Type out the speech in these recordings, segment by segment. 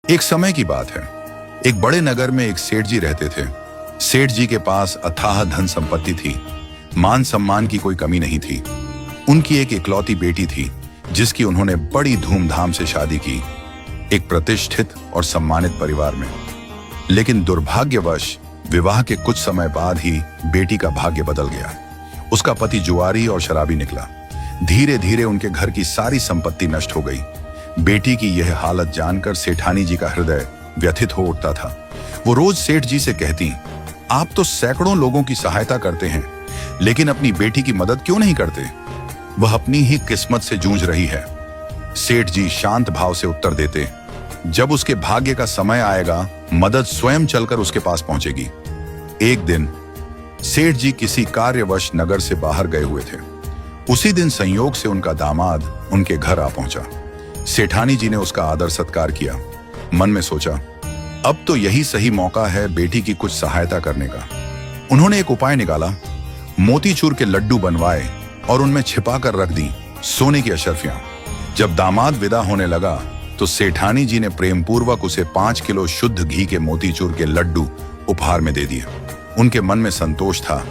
एक समय की बात है। एक बड़े नगर में एक सेठ जी रहते थे। सेठ जी के पास अथाह धन संपत्ति थी। मान सम्मान की कोई कमी नहीं थी। उनकी एक इकलौती बेटी थी जिसकी उन्होंने बड़ी धूमधाम से शादी की, एक प्रतिष्ठित और सम्मानित परिवार में। लेकिन दुर्भाग्यवश विवाह के कुछ समय बाद ही बेटी का भाग्य बदल गया। उसका पति जुआरी और शराबी निकला। धीरे धीरे उनके घर की सारी संपत्ति नष्ट हो गई। बेटी की यह हालत जानकर सेठानी जी का हृदय व्यथित हो उठता था। वो रोज सेठ जी से कहती, आप तो सैकड़ों लोगों की सहायता करते हैं, लेकिन अपनी बेटी की मदद क्यों नहीं करते? वह अपनी ही किस्मत से जूझ रही है। सेठ जी शांत भाव से उत्तर देते, जब उसके भाग्य का समय आएगा, मदद स्वयं चलकर उसके पास पहुंचेगी। एक दिन सेठ जी किसी कार्यवश नगर से बाहर गए हुए थे। उसी दिन संयोग से उनका दामाद उनके घर आ पहुंचा। सेठानी जी ने उसका आदर सत्कार किया। मन में सोचा, अब तो यही सही मौका है बेटी की कुछ सहायता करने का। उन्होंने एक उपाय निकाला। मोतीचूर के लड्डू बनवाए और उनमें छिपा कर रख दी सोने की अशर्फियां। जब दामाद विदा होने लगा तो सेठानी जी ने प्रेम पूर्वक उसे 5 किलो शुद्ध घी के मोतीचूर के लड्डू उपहार में दे दिए। उनके मन में संतोष था,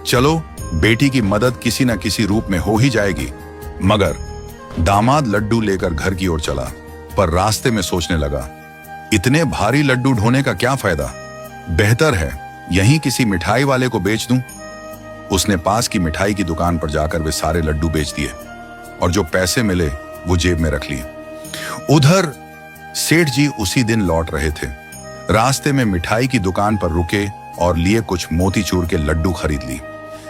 चलो बेटी की मदद किसी न किसी रूप में हो ही जाएगी। मगर दामाद लड्डू लेकर घर की ओर चला, पर रास्ते में सोचने लगा, इतने भारी लड्डू ढोने का क्या फायदा? बेहतर है यहीं किसी मिठाई वाले को बेच दूं। उसने पास की मिठाई की दुकान पर जाकर वे सारे लड्डू बेच दिए और जो पैसे मिले वो जेब में रख लिए। उधर सेठ जी उसी दिन लौट रहे थे। रास्ते में मिठाई की दुकान पर रुके और लिए कुछ मोतीचूर के लड्डू खरीद ली।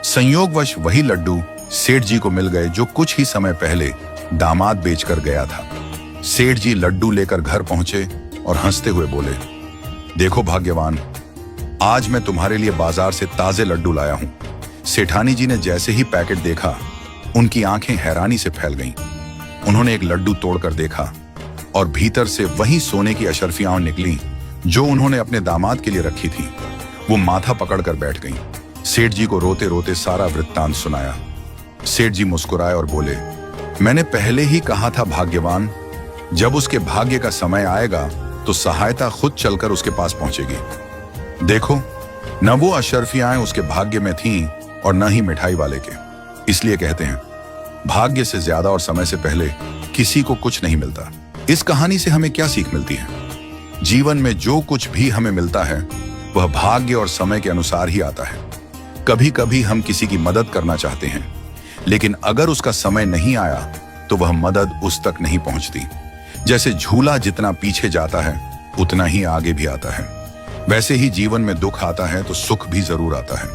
संयोगवश वही लड्डू सेठ जी को मिल गए जो कुछ ही समय पहले दामाद बेचकर गया था। सेठ जी लड्डू लेकर घर पहुंचे और हंसते हुए बोले, देखो भाग्यवान, आज मैं तुम्हारे लिए बाजार से ताजे लड्डू लाया हूं। सेठानी जी ने जैसे ही पैकेट देखा, उनकी आंखें हैरानी से फैल गईं। उन्होंने एक लड्डू तोड़कर देखा और भीतर से वही सोने की अशर्फियां निकली जो उन्होंने अपने दामाद के लिए रखी थी। वो माथा पकड़कर बैठ गईं। सेठ जी को रोते रोते सारा वृत्तांत सुनाया। सेठ जी मुस्कुराए और बोले, मैंने पहले ही कहा था भाग्यवान, जब उसके भाग्य का समय आएगा तो सहायता खुद चलकर उसके पास पहुंचेगी। देखो, न वो अशर्फियां उसके भाग्य में थीं और न ही मिठाई वाले के। इसलिए कहते हैं, भाग्य से ज्यादा और समय से पहले किसी को कुछ नहीं मिलता। इस कहानी से हमें क्या सीख मिलती है? जीवन में जो कुछ भी हमें मिलता है वह भाग्य और समय के अनुसार ही आता है। कभी कभी हम किसी की मदद करना चाहते हैं, लेकिन अगर उसका समय नहीं आया तो वह मदद उस तक नहीं पहुंचती। जैसे झूला जितना पीछे जाता है उतना ही आगे भी आता है, वैसे ही जीवन में दुख आता है तो सुख भी जरूर आता है।